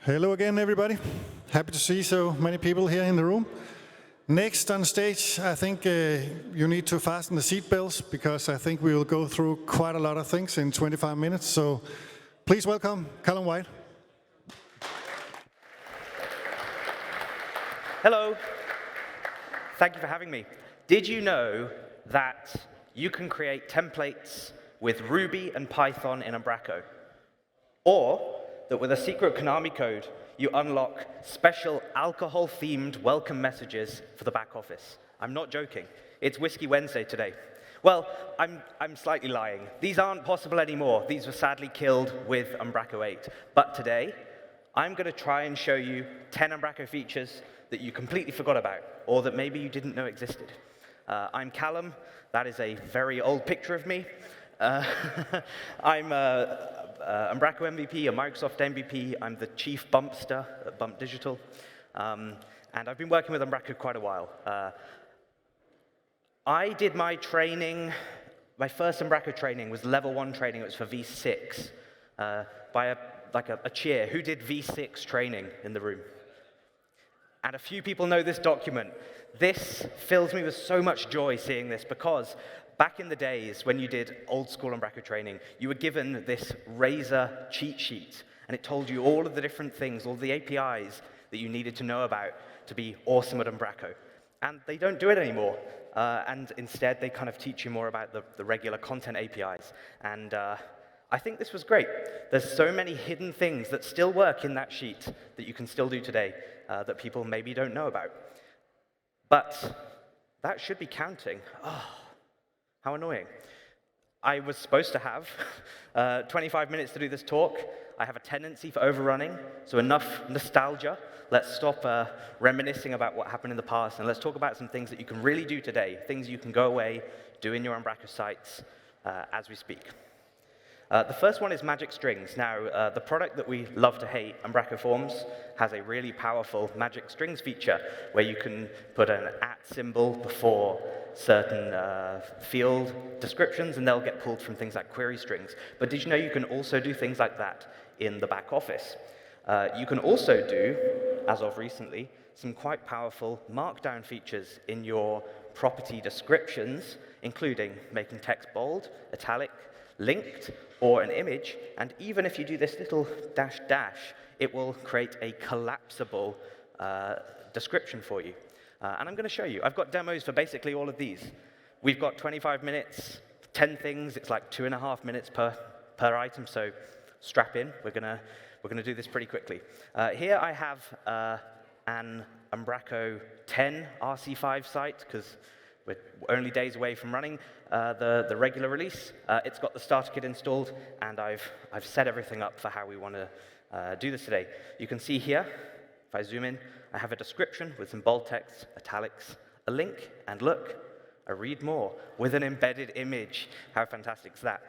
Hello again, everybody. Happy to see so many people here in the room. Next on stage, I think you need to fasten the seatbelts because I think we will go through quite a lot of things in 25 minutes. So please welcome Callum White. Hello. Thank you for having me. Did you know that you can create templates with Ruby and Python in Umbraco? Or that with a secret Konami code, you unlock special alcohol-themed welcome messages for the back office? I'm not joking. It's Whiskey Wednesday today. Well, I'm slightly lying. These aren't possible anymore. These were sadly killed with Umbraco 8. But today, I'm going to try and show you 10 Umbraco features that you completely forgot about, or that maybe you didn't know existed. I'm Callum. That is a very old picture of me. I'm Umbraco MVP, a Microsoft MVP. I'm the chief bumpster at Bump Digital. And I've been working with Umbraco quite a while. I did my training, my first Umbraco training was level 1 training. It was for V6 by a cheer. Who did V6 training in the room? And a few people know this document. This fills me with so much joy seeing this because back in the days when you did old school Umbraco training, you were given this Razor cheat sheet, and it told you all of the different things, all the APIs that you needed to know about to be awesome at Umbraco. And they don't do it anymore. And instead, they kind of teach you more about the regular content APIs. And I think this was great. There's so many hidden things that still work in that sheet that you can still do today that people maybe don't know about. But that should be counting. Oh, how annoying. I was supposed to have 25 minutes to do this talk. I have a tendency for overrunning, so enough nostalgia. Let's stop reminiscing about what happened in the past, and let's talk about some things that you can really do today, things you can go away, do in your Umbraco sites as we speak. The first one is magic strings. Now, the product that we love to hate, Umbraco Forms, has a really powerful magic strings feature where you can put an @ symbol before certain field descriptions, and they'll get pulled from things like query strings. But did you know you can also do things like that in the back office? You can also do, as of recently, some quite powerful markdown features in your property descriptions, including making text bold, italic, linked, or an image, and even if you do this little dash dash, it will create a collapsible description for you. And I'm going to show you. I've got demos for basically all of these. We've got 25 minutes, 10 things. It's like 2.5 minutes per item, so strap in. We're gonna do this pretty quickly. Here I have an Umbraco 10 RC5 site, because we're only days away from running the regular release. It's got the starter kit installed, and I've set everything up for how we want to do this today. You can see here, if I zoom in, I have a description with some bold text, italics, a link, and look, a read more with an embedded image. How fantastic is that?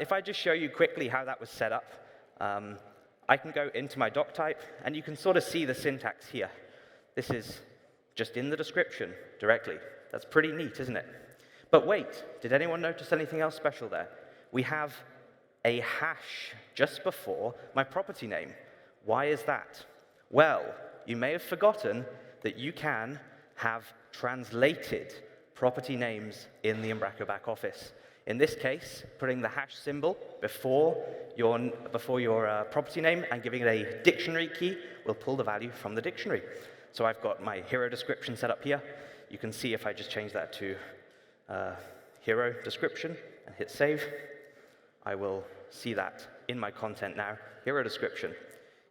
If I just show you quickly how that was set up, I can go into my doc type, and you can sort of see the syntax here. This is just in the description directly. That's pretty neat, isn't it? But wait, did anyone notice anything else special there? We have a hash just before my property name. Why is that? Well, you may have forgotten that you can have translated property names in the Umbraco back office. In this case, putting the hash symbol before your property name and giving it a dictionary key will pull the value from the dictionary. So I've got my hero description set up here. You can see if I just change that to hero description and hit save, I will see that in my content now, hero description.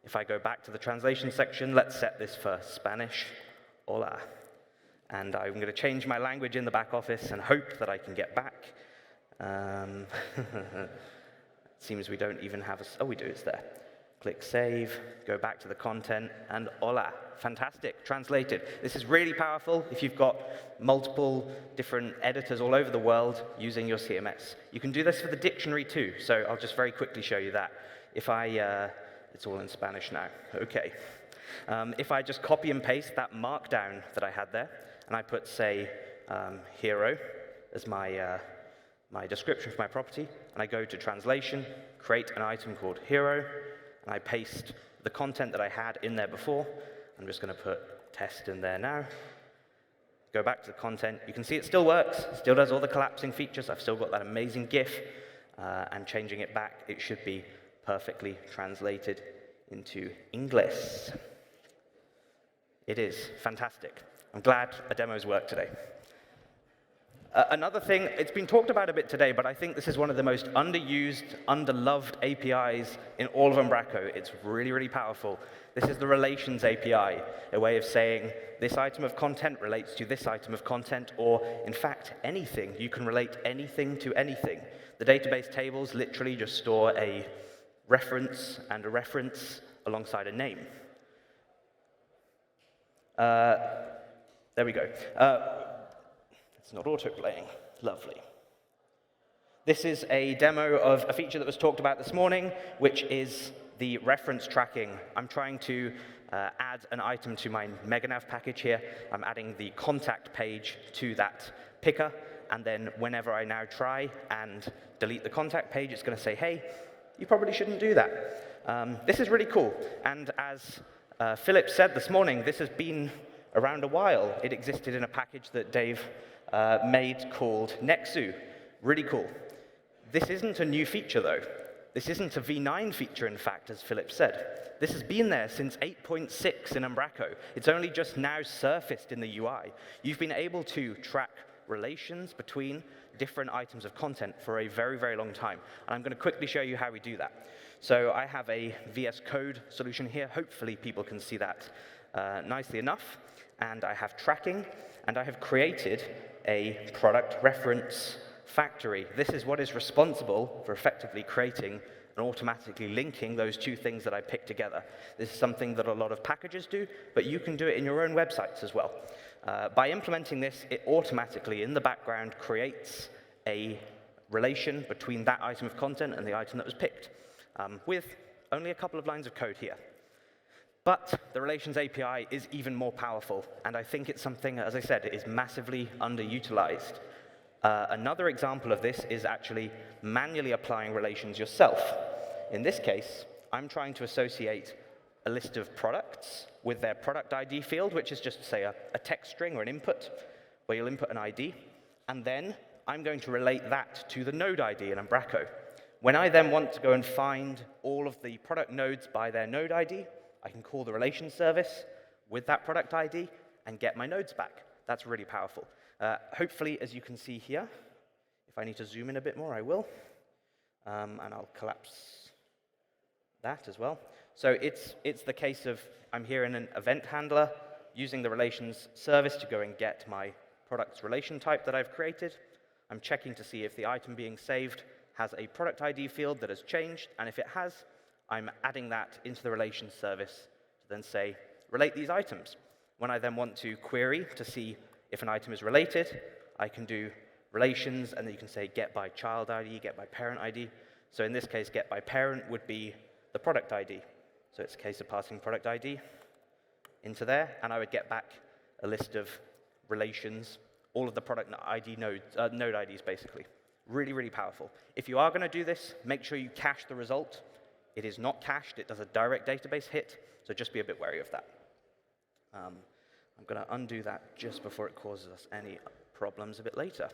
If I go back to the translation section, let's set this for Spanish, hola. And I'm going to change my language in the back office and hope that I can get back. Seems we don't even have oh, we do, it's there. Click save, go back to the content, and hola. Fantastic, translated. This is really powerful if you've got multiple different editors all over the world using your CMS. You can do this for the dictionary too, so I'll just very quickly show you that. If I, it's all in Spanish now, okay. If I just copy and paste that markdown that I had there, and I put, say, hero as my description for my property, and I go to translation, create an item called hero, and I paste the content that I had in there before. I'm just going to put test in there now. Go back to the content. You can see it still works, still does all the collapsing features. I've still got that amazing GIF, and changing it back, it should be perfectly translated into English. It is fantastic. I'm glad a demo's worked today. Another thing, it's been talked about a bit today, but I think this is one of the most underused, underloved APIs in all of Umbraco. It's really, really powerful. This is the Relations API, a way of saying this item of content relates to this item of content, or in fact, anything. You can relate anything to anything. The database tables literally just store a reference and a reference alongside a name. There we go. It's not autoplaying. Lovely. This is a demo of a feature that was talked about this morning, which is the reference tracking. I'm trying to add an item to my meganav package here. I'm adding the contact page to that picker, and then whenever I now try and delete the contact page, it's going to say, hey, you probably shouldn't do that. This is really cool, and as Philip said this morning, this has been around a while. It existed in a package that Dave made called Nexu. Really cool. This isn't a new feature, though. This isn't a V9 feature, in fact, as Philip said. This has been there since 8.6 in Umbraco. It's only just now surfaced in the UI. You've been able to track relations between different items of content for a very, very long time. And I'm going to quickly show you how we do that. So I have a VS Code solution here. Hopefully people can see that nicely enough. And I have tracking, and I have created a product reference factory. This is what is responsible for effectively creating and automatically linking those two things that I picked together. This is something that a lot of packages do, but you can do it in your own websites as well. By implementing this, it automatically, in the background, creates a relation between that item of content and the item that was picked, with only a couple of lines of code here. But the Relations API is even more powerful, and I think it's something, as I said, is massively underutilized. Another example of this is actually manually applying relations yourself. In this case, I'm trying to associate a list of products with their product ID field, which is just, say, a text string or an input, where you'll input an ID, and then I'm going to relate that to the node ID in Umbraco. When I then want to go and find all of the product nodes by their node ID, I can call the relations service with that product ID and get my nodes back. That's really powerful. Hopefully, as you can see here, if I need to zoom in a bit more, I will. And I'll collapse that as well. So it's the case of I'm here in an event handler using the relations service to go and get my product's relation type that I've created. I'm checking to see if the item being saved has a product ID field that has changed, and if it has, I'm adding that into the relations service to then say, relate these items. When I then want to query to see if an item is related, I can do relations, and then you can say get by child ID, get by parent ID. So in this case, get by parent would be the product ID. So it's a case of passing product ID into there, and I would get back a list of relations, all of the product ID nodes, node IDs, basically. Really, really powerful. If you are going to do this, make sure you cache the result. It is not cached. It does a direct database hit, so just be a bit wary of that. I'm going to undo that just before it causes us any problems a bit later.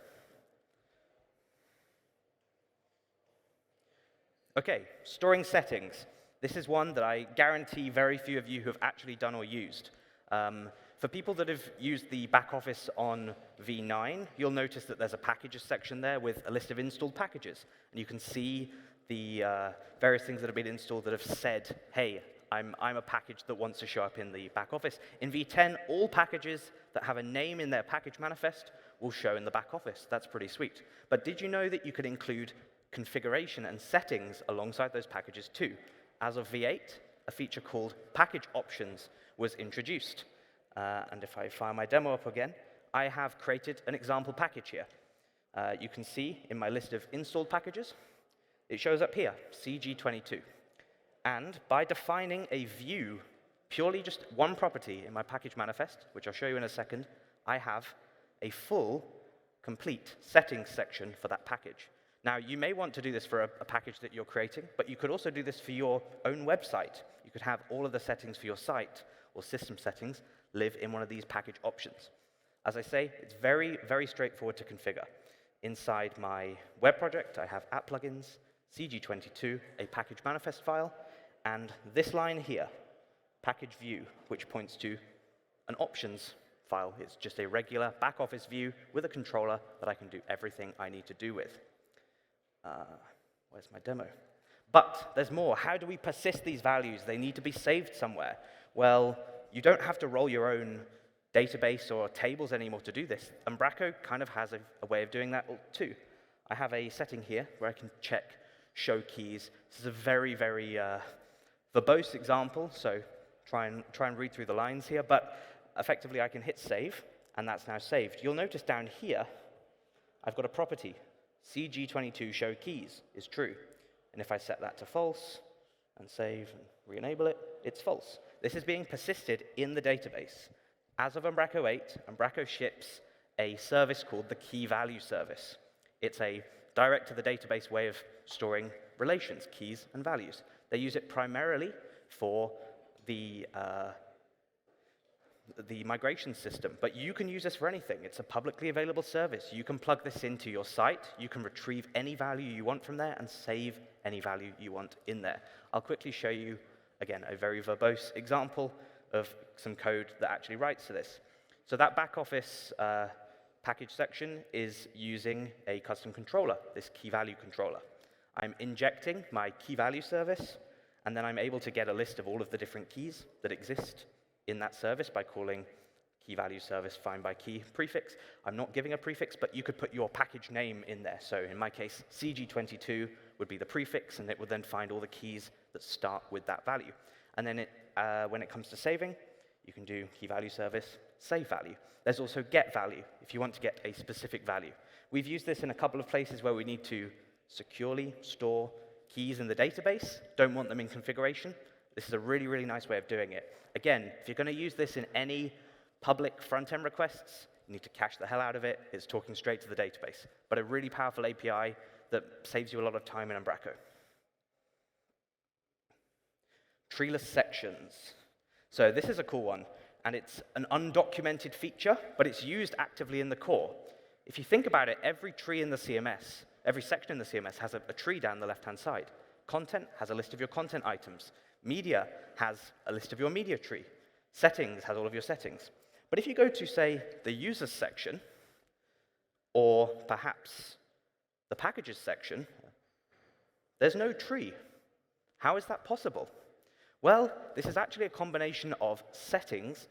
OK, storing settings. This is one that I guarantee very few of you have actually done or used. For people that have used the back office on V9, you'll notice that there's a packages section there with a list of installed packages. And you can see the various things that have been installed that have said, hey, I'm a package that wants to show up in the back office. In V10, all packages that have a name in their package manifest will show in the back office. That's pretty sweet. But did you know that you could include configuration and settings alongside those packages too? As of V8, a feature called package options was introduced. And if I fire my demo up again, I have created an example package here. You can see in my list of installed packages, it shows up here, CG22. And by defining a view, purely just one property in my package manifest, which I'll show you in a second, I have a full, complete settings section for that package. Now, you may want to do this for a package that you're creating, but you could also do this for your own website. You could have all of the settings for your site or system settings live in one of these package options. As I say, it's very, very straightforward to configure. Inside my web project, I have app plugins, CG22, a package manifest file, and this line here, package view, which points to an options file. It's just a regular back office view with a controller that I can do everything I need to do with. Where's my demo? But there's more. How do we persist these values? They need to be saved somewhere. Well, you don't have to roll your own database or tables anymore to do this. Umbraco kind of has a way of doing that too. I have a setting here where I can check show keys. This is a very, very verbose example, so try and read through the lines here, but effectively I can hit save, and that's now saved. You'll notice down here, I've got a property, CG22 show keys is true. And if I set that to false and save and re-enable it, it's false. This is being persisted in the database. As of Umbraco 8, Umbraco ships a service called the key value service. It's a direct to the database way of storing relations, keys, and values. They use it primarily for the migration system, but you can use this for anything. It's a publicly available service. You can plug this into your site. You can retrieve any value you want from there and save any value you want in there. I'll quickly show you, again, a very verbose example of some code that actually writes to this. So that back office package section is using a custom controller, this key value controller. I'm injecting my key value service, and then I'm able to get a list of all of the different keys that exist in that service by calling key value service find by key prefix. I'm not giving a prefix, but you could put your package name in there. So in my case, CG22 would be the prefix, and it would then find all the keys that start with that value. And then when it comes to saving, you can do key value service save value. There's also get value if you want to get a specific value. We've used this in a couple of places where we need to securely store keys in the database, don't want them in configuration. This is a really, really nice way of doing it. Again, if you're going to use this in any public front-end requests, you need to cache the hell out of it. It's talking straight to the database. But a really powerful API that saves you a lot of time in Umbraco. Treeless sections. So this is a cool one, and it's an undocumented feature, but it's used actively in the core. If you think about it, every tree in the CMS, every section in the CMS has a tree down the left-hand side. Content has a list of your content items. Media has a list of your media tree. Settings has all of your settings. But if you go to, say, the users section, or perhaps the packages section, there's no tree. How is that possible? Well, this is actually a combination of sections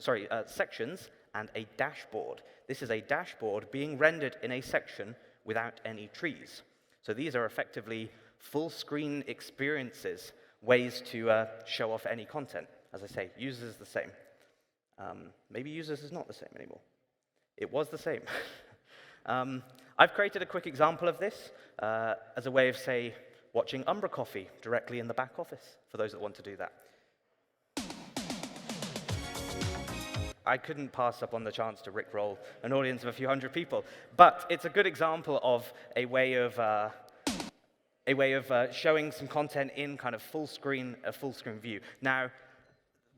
and a dashboard. This is a dashboard being rendered in a section without any trees. So these are effectively full-screen experiences, ways to show off any content. As I say, users is the same. Maybe users is not the same anymore. It was the same. I've created a quick example of this as a way of, say, watching Umbraco directly in the back office, for those that want to do that. I couldn't pass up on the chance to rickroll an audience of a few hundred people, but it's a good example of a way of showing some content in kind of a full screen view. Now,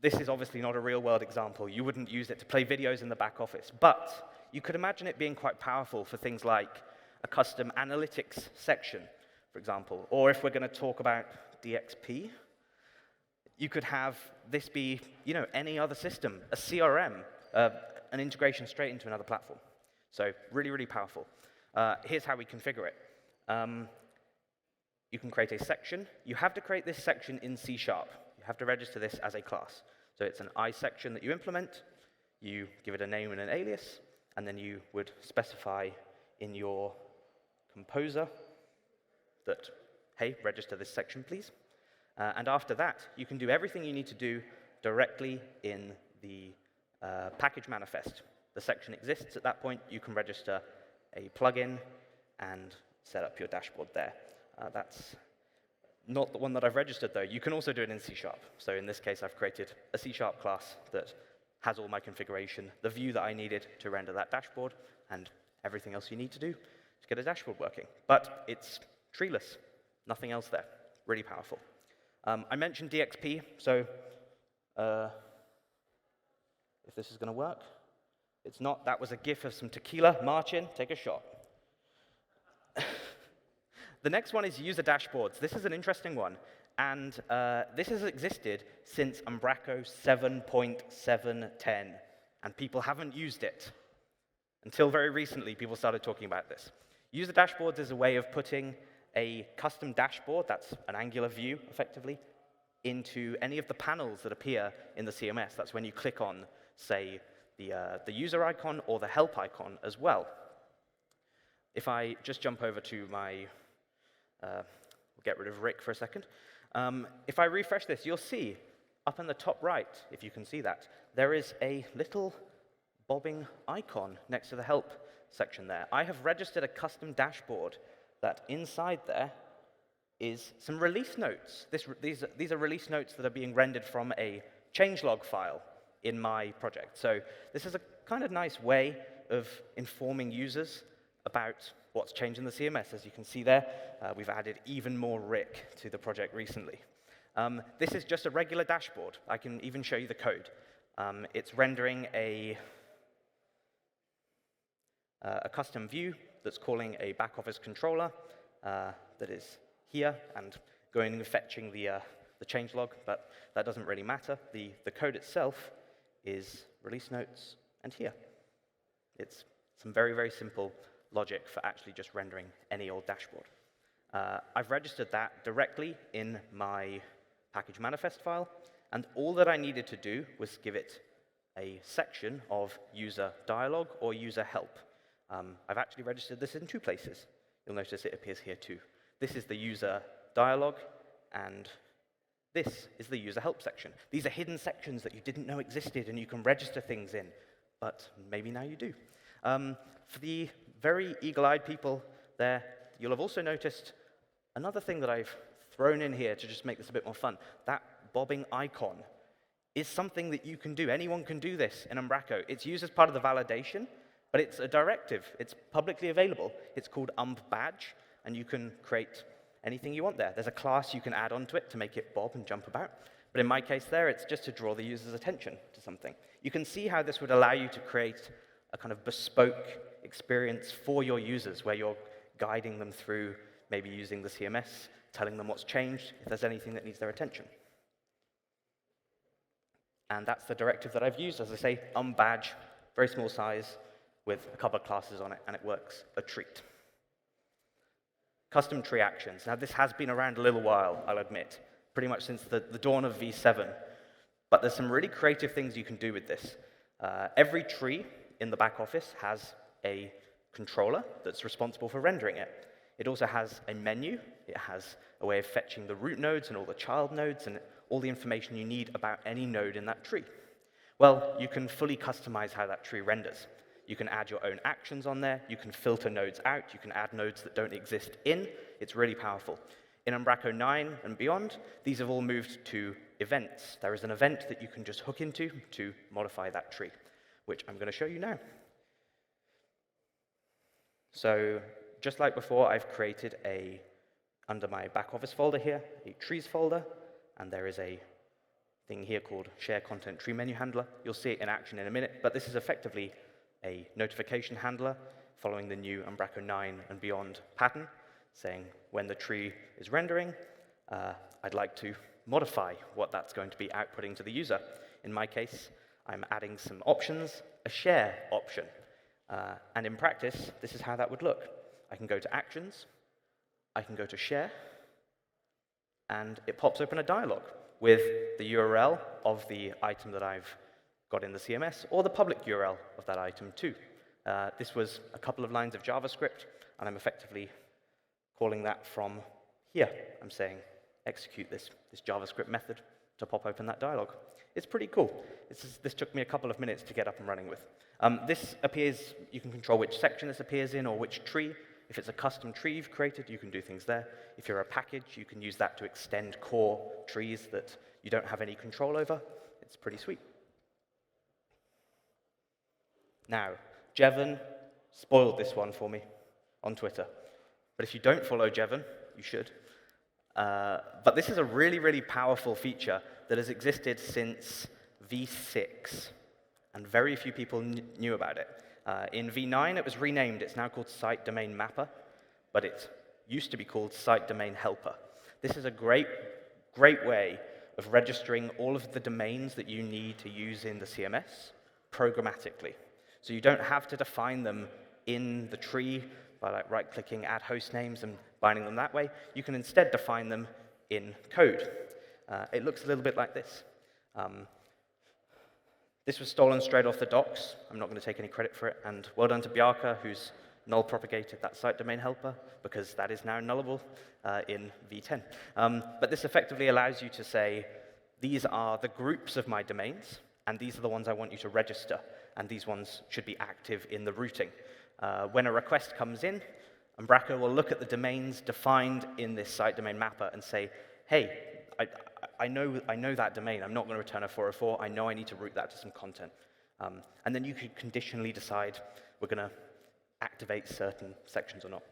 this is obviously not a real-world example. You wouldn't use it to play videos in the back office, but you could imagine it being quite powerful for things like a custom analytics section, for example, or if we're going to talk about DXP, you could have this be, any other system, a CRM, an integration straight into another platform. So really, really powerful. Here's how we configure it. You can create a section. You have to create this section in C#. You have to register this as a class. So it's an I section that you implement. You give it a name and an alias, and then you would specify in your composer that, hey, register this section, please. And after that, you can do everything you need to do directly in the package manifest. The section exists at that point. You can register a plugin and set up your dashboard there. That's not the one that I've registered, though. You can also do it in C#. So in this case, I've created a C# class that has all my configuration, the view that I needed to render that dashboard, and everything else you need to do to get a dashboard working. But it's Treeless, nothing else there, really powerful. I mentioned DXP, so if this is going to work, it's not. That was a gif of some tequila. March in, take a shot. The next one is user dashboards. This is an interesting one, and this has existed since Umbraco 7.710, and people haven't used it. Until very recently, people started talking about this. User dashboards is a way of putting a custom dashboard, that's an angular view, effectively, into any of the panels that appear in the CMS. That's when you click on, say, the user icon or the help icon as well. If I just jump over to my, we'll get rid of Rick for a second. If I refresh this, you'll see up in the top right, if you can see that, there is a little bobbing icon next to the help section there. I have registered a custom dashboard that inside there is some release notes. These are release notes that are being rendered from a changelog file in my project. So this is a kind of nice way of informing users about what's changed in the CMS. As you can see there, we've added even more Rick to the project recently. This is just a regular dashboard. I can even show you the code. It's rendering a custom view that's calling a back-office controller that is here and going and fetching the changelog, but that doesn't really matter. The code itself is release notes and here. It's some very, very simple logic for actually just rendering any old dashboard. I've registered that directly in my package manifest file, and all that I needed to do was give it a section of user dialog or user help. I've actually registered this in two places. You'll notice it appears here too. This is the user dialog, and this is the user help section. These are hidden sections that you didn't know existed and you can register things in, but maybe now you do. For the very eagle-eyed people there, you'll have also noticed another thing that I've thrown in here to just make this a bit more fun. That bobbing icon is something that you can do. Anyone can do this in Umbraco. It's used as part of the validation, but it's a directive. It's publicly available. It's called umbadge, and you can create anything you want there. There's a class you can add onto it to make it bob and jump about. But in my case there, it's just to draw the user's attention to something. You can see how this would allow you to create a kind of bespoke experience for your users, where you're guiding them through, maybe using the CMS, telling them what's changed, if there's anything that needs their attention. And that's the directive that I've used. As I say, umbadge, very small size, with a couple of classes on it, and it works a treat. Custom tree actions. Now, this has been around a little while, I'll admit, pretty much since the dawn of V7. But there's some really creative things you can do with this. Every tree in the back office has a controller that's responsible for rendering it. It also has a menu. It has a way of fetching the root nodes and all the child nodes and all the information you need about any node in that tree. Well, you can fully customize how that tree renders. You can add your own actions on there. You can filter nodes out. You can add nodes that don't exist in. It's really powerful. In Umbraco 9 and beyond, these have all moved to events. There is an event that you can just hook into to modify that tree, which I'm going to show you now. So just like before, I've created under my back office folder here, a trees folder, and there is a thing here called share content tree menu handler. You'll see it in action in a minute, but this is effectively a notification handler following the new Umbraco 9 and beyond pattern, saying when the tree is rendering, I'd like to modify what that's going to be outputting to the user. In my case, I'm adding some options, a share option. And in practice, this is how that would look. I can go to Actions, I can go to Share, and it pops open a dialog with the URL of the item that I've got in the CMS, or the public URL of that item too. This was a couple of lines of JavaScript, and I'm effectively calling that from here. I'm saying execute this JavaScript method to pop open that dialog. It's pretty cool. This took me a couple of minutes to get up and running with. This appears, you can control which section this appears in or which tree. If it's a custom tree you've created, you can do things there. If you're a package, you can use that to extend core trees that you don't have any control over. It's pretty sweet. Now, Jevon spoiled this one for me on Twitter. But if you don't follow Jevon, you should. But this is a really, really powerful feature that has existed since v6, and very few people knew about it. In v9, it was renamed. It's now called Site Domain Mapper, but it used to be called Site Domain Helper. This is a great way of registering all of the domains that you need to use in the CMS programmatically. So you don't have to define them in the tree by like right-clicking add host names and binding them that way. You can instead define them in code. It looks a little bit like this. This was stolen straight off the docs. I'm not going to take any credit for it. And well done to Bjarke, who's null propagated that site domain helper, because that is now nullable in v10. But this effectively allows you to say, these are the groups of my domains, and these are the ones I want you to register, and these ones should be active in the routing. When a request comes in, Umbraco will look at the domains defined in this site domain mapper and say, hey, I know that domain. I'm not going to return a 404. I know I need to route that to some content. And then you could conditionally decide we're going to activate certain sections or not.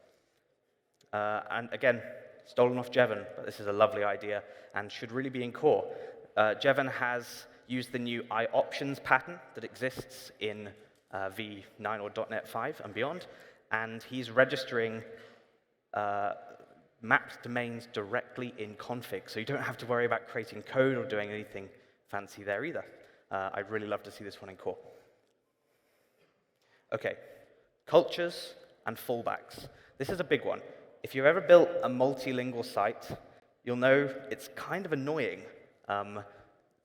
And again, stolen off Jevon, but this is a lovely idea and should really be in core. Jevon has used the new iOptions pattern that exists in v9 or .NET 5 and beyond, and he's registering mapped domains directly in config, so you don't have to worry about creating code or doing anything fancy there either. I'd really love to see this one in core. Okay, cultures and fallbacks. This is a big one. If you've ever built a multilingual site, you'll know it's kind of annoying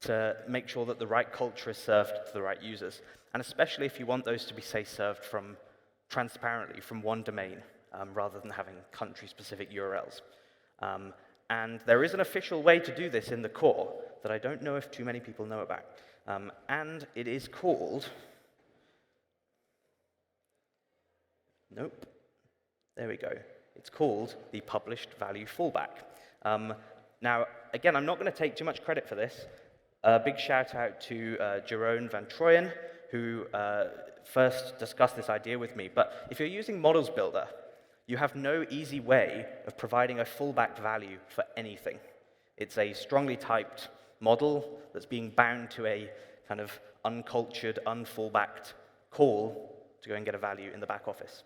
to make sure that the right culture is served to the right users, and especially if you want those to be, say, served from transparently from one domain, rather than having country-specific URLs. And there is an official way to do this in the core that I don't know if too many people know about. And it is called... Nope. There we go. It's called the published value fallback. Now, again, I'm not going to take too much credit for this. A big shout out to Jeroen van Trooyen, who first discussed this idea with me. But if you're using Models Builder, you have no easy way of providing a fallback value for anything. It's a strongly typed model that's being bound to a kind of uncultured, unfallbacked call to go and get a value in the back office.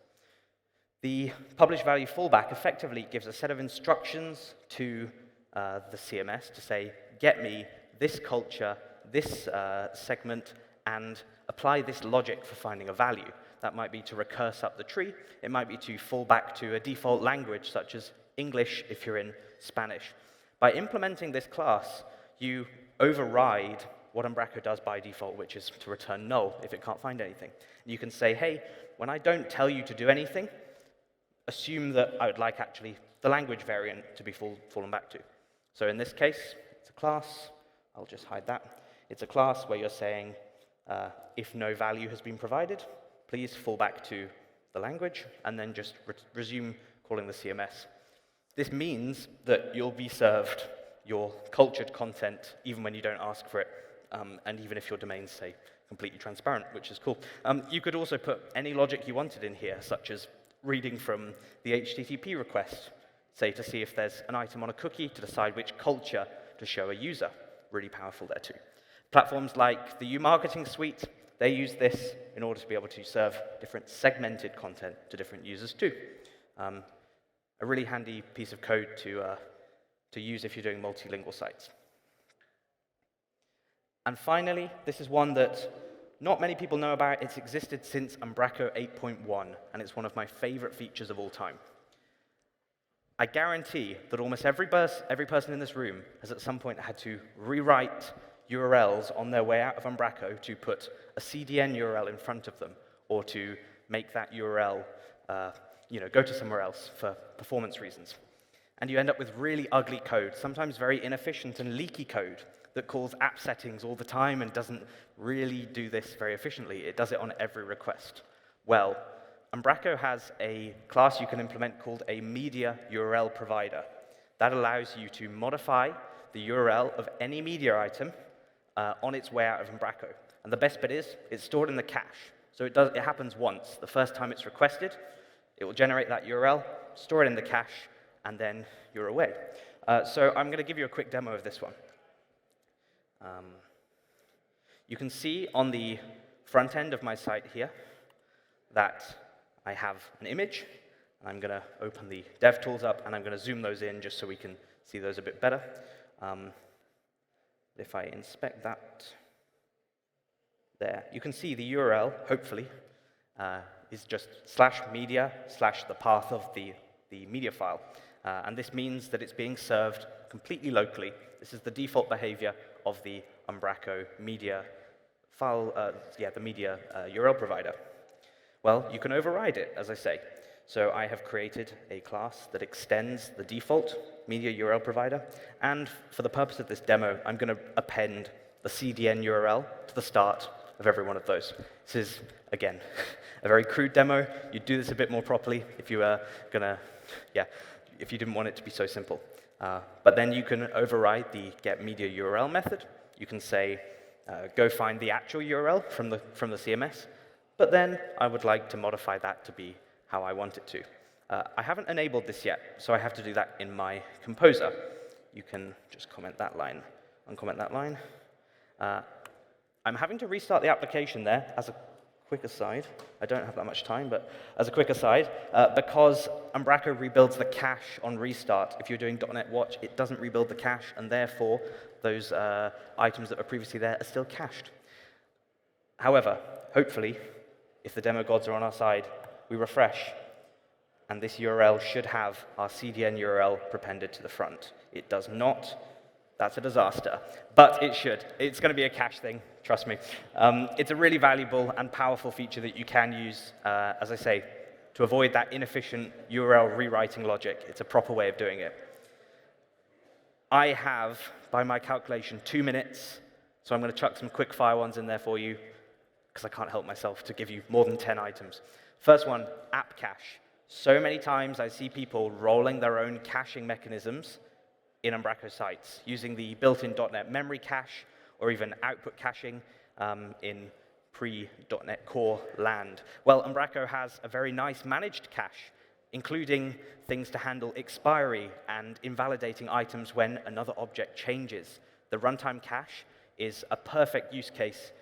The published value fallback effectively gives a set of instructions to the CMS to say, get me this culture, this segment, and apply this logic for finding a value. That might be to recurse up the tree. It might be to fall back to a default language, such as English if you're in Spanish. By implementing this class, you override what Umbraco does by default, which is to return null if it can't find anything. You can say, hey, when I don't tell you to do anything, assume that I would like actually the language variant to be fallen back to. So in this case, it's a class. I'll just hide that. It's a class where you're saying, if no value has been provided, please fall back to the language, and then just resume calling the CMS. This means that you'll be served your cultured content even when you don't ask for it, and even if your domain's, say, completely transparent, which is cool. You could also put any logic you wanted in here, such as reading from the HTTP request, say, to see if there's an item on a cookie to decide which culture to show a user. Really powerful there, too. Platforms like the Umarketing Suite, they use this in order to be able to serve different segmented content to different users too. A really handy piece of code to use if you're doing multilingual sites. And finally, this is one that not many people know about. It's existed since Umbraco 8.1, and it's one of my favorite features of all time. I guarantee that almost every person in this room has at some point had to rewrite URLs on their way out of Umbraco to put a CDN URL in front of them, or to make that URL go to somewhere else for performance reasons. And you end up with really ugly code, sometimes very inefficient and leaky code that calls app settings all the time and doesn't really do this very efficiently. It does it on every request. Well, Umbraco has a class you can implement called a media URL provider. That allows you to modify the URL of any media item on its way out of Umbraco. And the best bit is, it's stored in the cache. So it happens once. The first time it's requested, it will generate that URL, store it in the cache, and then you're away. So I'm going to give you a quick demo of this one. You can see on the front end of my site here that I have an image. I'm going to open the DevTools up, and I'm going to zoom those in just so we can see those a bit better. If I inspect that there, you can see the URL, hopefully, is just /media/ the path of the media file. And this means that it's being served completely locally. This is the default behavior of the Umbraco media file, the media URL provider. Well, you can override it, as I say. So I have created a class that extends the default media URL provider. And for the purpose of this demo, I'm going to append the CDN URL to the start of every one of those. This is, again, a very crude demo. You'd do this a bit more properly if you were if you didn't want it to be so simple. But then you can override the getMediaURL method. You can say, go find the actual URL from the CMS. But then I would like to modify that to be how I want it to. I haven't enabled this yet, so I have to do that in my composer. You can just comment that line, uncomment that line. I'm having to restart the application there as a quick aside. I don't have that much time, but as a quick aside, because Umbraco rebuilds the cache on restart. If you're doing .NET Watch, it doesn't rebuild the cache, and therefore those items that were previously there are still cached. However, hopefully, if the demo gods are on our side, we refresh, and this URL should have our CDN URL prepended to the front. It does not. That's a disaster, but it should. It's going to be a cache thing, trust me. It's a really valuable and powerful feature that you can use, as I say, to avoid that inefficient URL rewriting logic. It's a proper way of doing it. I have, by my calculation, 2 minutes, so I'm going to chuck some quick fire ones in there for you, because I can't help myself to give you more than 10 items. First one, app cache. So many times I see people rolling their own caching mechanisms in Umbraco sites, using the built-in .NET memory cache, or even output caching in pre.NET Core land. Well, Umbraco has a very nice managed cache, including things to handle expiry and invalidating items when another object changes. The runtime cache is a perfect use case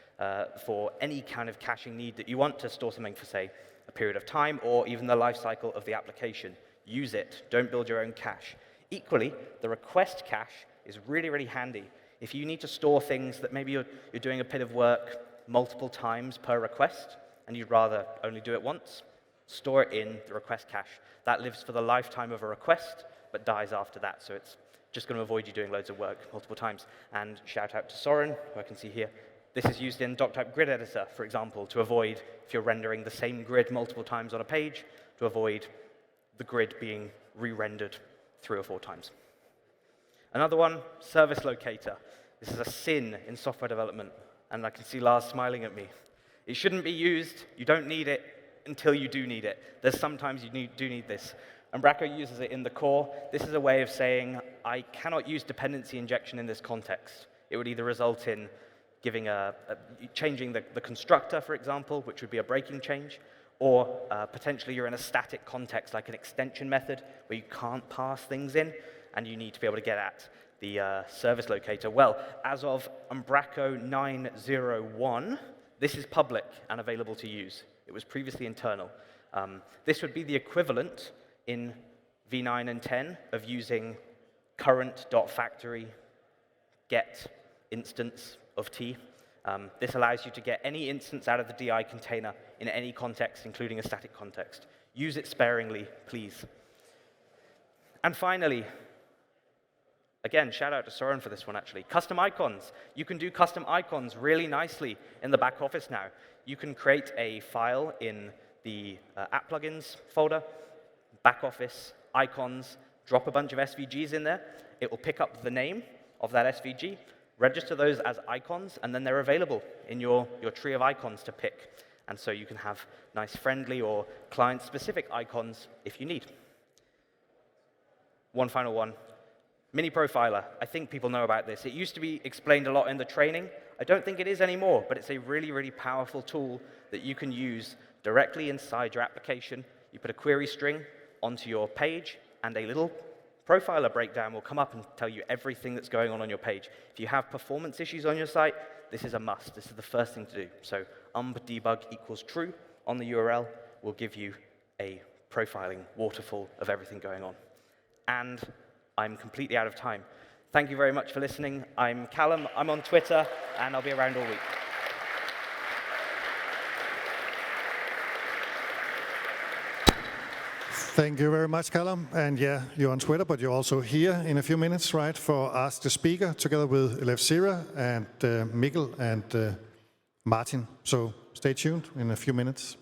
for any kind of caching need that you want to store something for, say, a period of time, or even the life cycle of the application. Use it. Don't build your own cache. Equally, the request cache is really, really handy. If you need to store things that maybe you're doing a bit of work multiple times per request, and you'd rather only do it once, store it in the request cache. That lives for the lifetime of a request, but dies after that, so it's just going to avoid you doing loads of work multiple times. And shout out to Soren, who I can see here. This is used in doctype grid editor, for example, to avoid, if you're rendering the same grid multiple times on a page, to avoid the grid being re-rendered 3 or 4 times. Another one, service locator. This is a sin in software development, and I can see Lars smiling at me. It shouldn't be used. You don't need it until you do need it. There's sometimes you do need this. Umbraco uses it in the core. This is a way of saying, I cannot use dependency injection in this context. It would either result in giving changing the constructor, for example, which would be a breaking change, or potentially you're in a static context, like an extension method, where you can't pass things in, and you need to be able to get at the service locator. Well, as of Umbraco 9.0.1, this is public and available to use. It was previously internal. This would be the equivalent in v9 and 10 of using current.factory get instance of T. This allows you to get any instance out of the DI container in any context, including a static context. Use it sparingly, please. And finally, again, shout out to Soren for this one, actually. Custom icons. You can do custom icons really nicely in the back office now. You can create a file in the app plugins folder, back office, icons, drop a bunch of SVGs in there. It will pick up the name of that SVG, register those as icons, and then they're available in your tree of icons to pick. And so you can have nice friendly or client-specific icons if you need. One final one. Mini Profiler. I think people know about this. It used to be explained a lot in the training. I don't think it is anymore, but it's a really, really powerful tool that you can use directly inside your application. You put a query string onto your page, and a little profiler breakdown will come up and tell you everything that's going on your page. If you have performance issues on your site, this is a must. This is the first thing to do. So debug equals true on the URL will give you a profiling waterfall of everything going on. And I'm completely out of time. Thank you very much for listening. I'm Callum. I'm on Twitter, and I'll be around all week. Thank you very much, Callum. And yeah, you're on Twitter, but you're also here in a few minutes, right, for Ask the Speaker, together with Elefsira and Mikkel and Martin. So stay tuned in a few minutes.